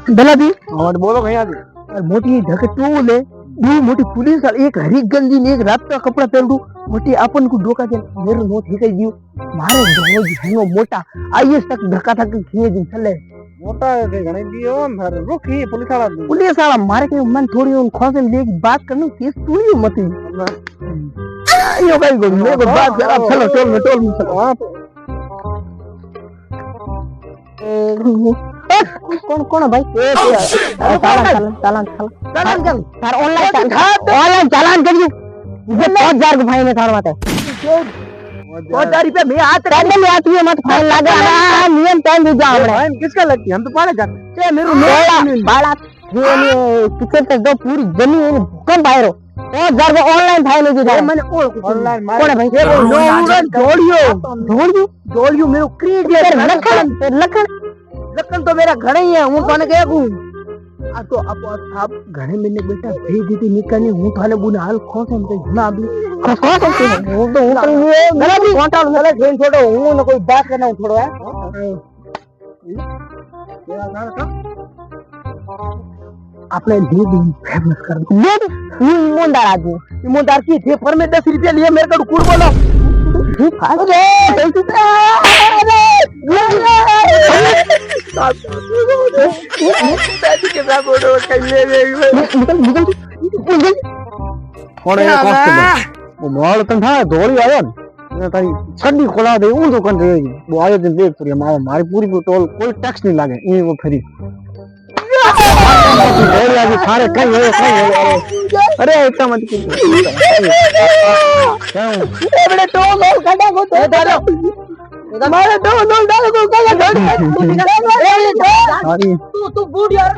दलादी और बोलो कहीं आदि मोटी ढकटू ले दू मोटी पुलिस वाली एक हरी गंजी ने एक रात का कपड़ा पहन दू मोटी अपन को डोका दे मेरे नो ठीक है दियो मारे दोनो जीनो मोटा आईएस तक धक्का तक खींचे दिन चले मोटा के घणे दियो मर रुकी पुलिस वाला मारे के मन थोड़ी उन खोसे में लेके बात करने केस तूड़ी मत यो भाई को मेरे को बात कर अब चलो टोल में चलो कौन कौन भाई चालान सर ऑनलाइन चालान करियो मुझे 5000 के भाई में थार बात है 5000 रुपया मैं हाथ रख ले आती है मत फाइन लगा ना नियम टाइम दे जा हमने फाइन किसका लगती है हम तो पाले जाते ये मेरे बाला ये किचन तक दो पूरी जमीन कम बाहर 5000 को ऑनलाइन फाइन दे जा मैंने ऑनलाइन कौन है भाई जोड़ियो मेरे क्रिएट लखन तो मेरा घणे ही है हूं कोने के हूं आ तो आप घणे मैंने बेटा भेज दी थी निकालने हूं थाने बुने हाल खोस हम घुमा भी खोस सकते हूं तो हूं मेरा भी कांटा मेरा ट्रेन छोड़ो हूं ना कोई बात करना हूं थोड़ो है आपने दी फेमस कर दो मैं ईमानदार आदमी ईमानदार की थे पर में 10 रुपया लिए मेरे को कूड़ बोलो मोल तन था धोली आयो ने तारी छड्डी खोला दे ऊं तो कन रे वो आयो दिन देख पूरी मारी पूरी टोल कोई टैक्स नहीं लागे ई वो फ्री धोली आगे सारे कई हो अरे इतना मत की ए बड़े तो लोग गड्ढा को तो डालो मारे दो डालो को गड्ढा तू बूढ़ यार